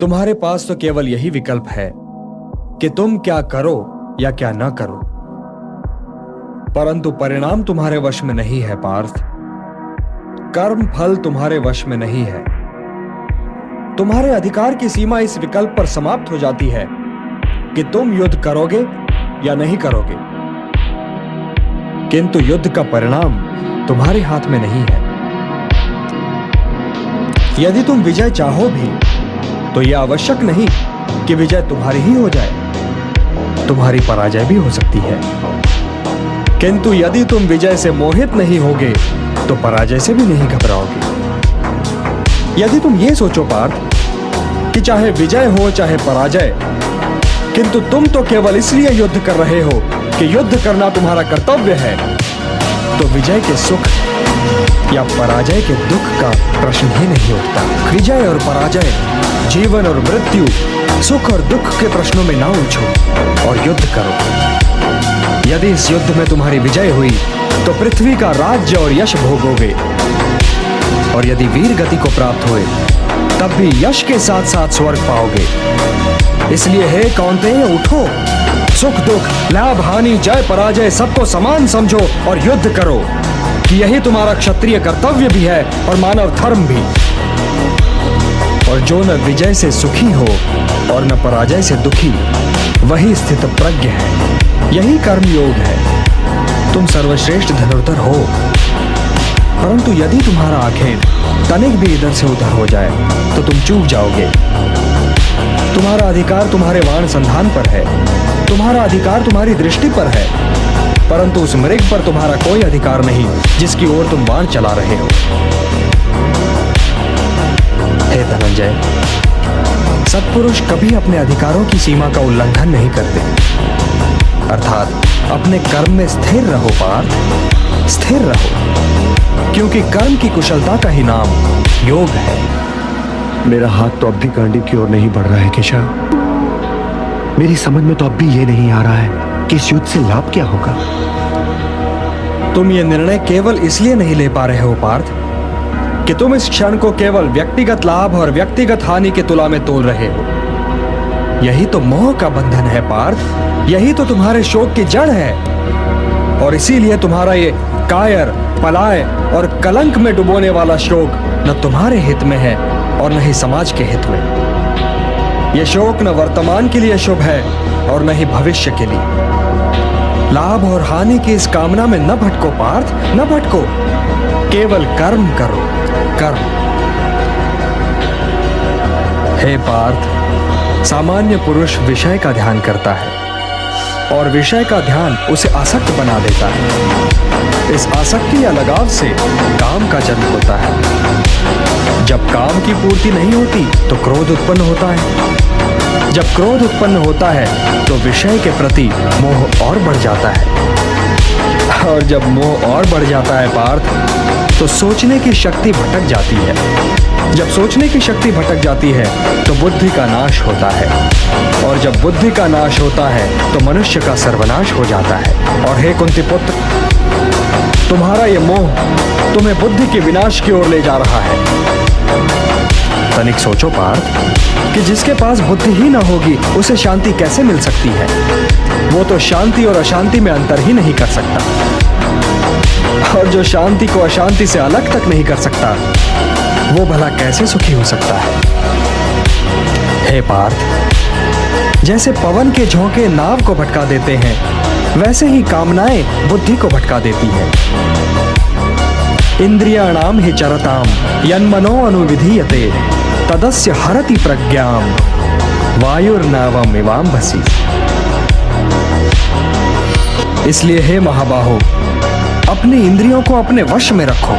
तुम्हारे पास तो केवल यही विकल्प है कि तुम क्या करो या क्या ना करो, परंतु परिणाम तुम्हारे वश में नहीं है पार्थ। कर्म फल तुम्हारे वश में नहीं है। तुम्हारे अधिकार की सीमा इस विकल्प पर समाप्त हो जाती है कि तुम युद्ध करोगे या नहीं करोगे, किंतु युद्ध का परिणाम तुम्हारे हाथ में नहीं है। यदि तुम विजय चाहो भी तो यह आवश्यक नहीं कि विजय तुम्हारी ही हो जाए, तुम्हारी पराजय भी हो सकती है। किंतु यदि तुम विजय से मोहित नहीं होगे तो पराजय से भी नहीं घबराओगे। यदि तुम ये सोचो पार्थ कि चाहे विजय हो चाहे पराजय, किंतु तुम तो केवल इसलिए युद्ध कर रहे हो कि युद्ध करना तुम्हारा कर्तव्य है, तो विजय के सुख या पराजय के दुख का प्रश्न ही नहीं उठता। विजय और पराजय, जीवन और मृत्यु, सुख और दुख के प्रश्नों में ना उलझो और युद्ध करो। यदि इस युद्ध में तुम्हारी विजय हुई तो पृथ्वी का राज्य और यश भोगोगे, और यदि वीर गति को प्राप्त हुए तब भी यश के साथ साथ स्वर्ग पाओगे। इसलिए हे कौन्तेय, उठो, सुख दुख, लाभ हानि, जय पराजय सबको समान समझो और युद्ध करो, कि यही तुम्हारा क्षत्रिय कर्तव्य भी है और मानव धर्म भी। और जो न विजय से सुखी हो और न पराजय से दुखी, वही स्थित प्रज्ञ है, यही कर्म योग है। तुम सर्वश्रेष्ठ धनुर्धर हो, परंतु यदि तुम्हारा आखेट तनिक भी इधर से उधर हो जाए तो तुम चूक जाओगे। तुम्हारा अधिकार तुम्हारे वाण संधान पर है, तुम्हारा अधिकार तुम्हारी दृष्टि पर है, परंतु उस मृग पर तुम्हारा कोई अधिकार नहीं जिसकी ओर तुम बाण चला रहे हो। हे धनंजय, सत्पुरुष कभी अपने अधिकारों की सीमा का उल्लंघन नहीं करते। अर्थात अपने कर्म में स्थिर रहो पार्थ, स्थिर रहो, क्योंकि कर्म की कुशलता का ही नाम योग है। मेरा हाथ तो अब भी गांडीव की ओर नहीं बढ़ रहा है केशव। मेरी समझ में तो अब भी ये नहीं आ रहा है कि इस युद्ध से लाभ क्या होगा। तुम ये निर्णय केवल इसलिए नहीं ले पा रहे हो पार्थ कि तुम इस क्षण को केवल व्यक्तिगत लाभ और व्यक्तिगत हानि के तुला में तोल रहे हो। यही तो मोह का बंधन है पार्थ, यही तो तुम्हारे शोक की जड़ है, और इसीलिए तुम्हारा ये कायर, पलाय और कलंक में डुबोने वाला शोक न तुम्हारे हित में है और न ही समाज के हित में। यह शोक न वर्तमान के लिए शुभ है और न ही भविष्य के लिए। लाभ और हानि की इस कामना में न भटको पार्थ, न भटको, केवल कर्म करो, कर्म। हे पार्थ, सामान्य पुरुष विषय का ध्यान करता है और विषय का ध्यान उसे आसक्त बना देता है। इस आसक्ति या लगाव से काम का जन्म होता है। जब काम की पूर्ति नहीं होती तो क्रोध उत्पन्न होता है। जब क्रोध उत्पन्न होता है तो विषय के प्रति मोह और बढ़ जाता है, और जब मोह और बढ़ जाता है पार्थ, तो सोचने की शक्ति भटक जाती है। जब सोचने की शक्ति भटक जाती है तो बुद्धि का नाश होता है, और जब बुद्धि का नाश होता है तो मनुष्य का सर्वनाश हो जाता है। और हे कुंती पुत्र, तुम्हारा ये मोह तुम्हें बुद्धि के विनाश की ओर ले जा रहा है। तनिक सोचो पार्थ कि जिसके पास बुद्धि ही ना होगी उसे शांति कैसे मिल सकती है। वो तो शांति और अशांति में अंतर ही नहीं कर सकता, और जो शांति को अशांति से अलग तक नहीं कर सकता, वो भला कैसे सुखी हो सकता है। हे पार्थ, जैसे पवन के झोंके नाव को भटका देते हैं, वैसे ही कामनाएं बुद्धि को भटका देती हैं। इंद्रियाणाम हि चरताम यन्मनो अनुविधीयते तदस्य हरति प्रज्ञाम वायुर्नावम इवाम्भसि। इसलिए हे महाबाहो, अपनी इंद्रियों को अपने वश में रखो,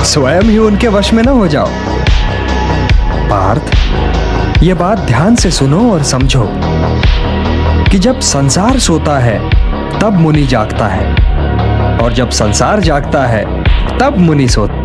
स्वयं ही उनके वश में न हो जाओ। पार्थ, ये बात ध्यान से सुनो और समझो कि जब संसार सोता है तब मुनि जागता है, और जब संसार जागता है तब मुनि सोता है।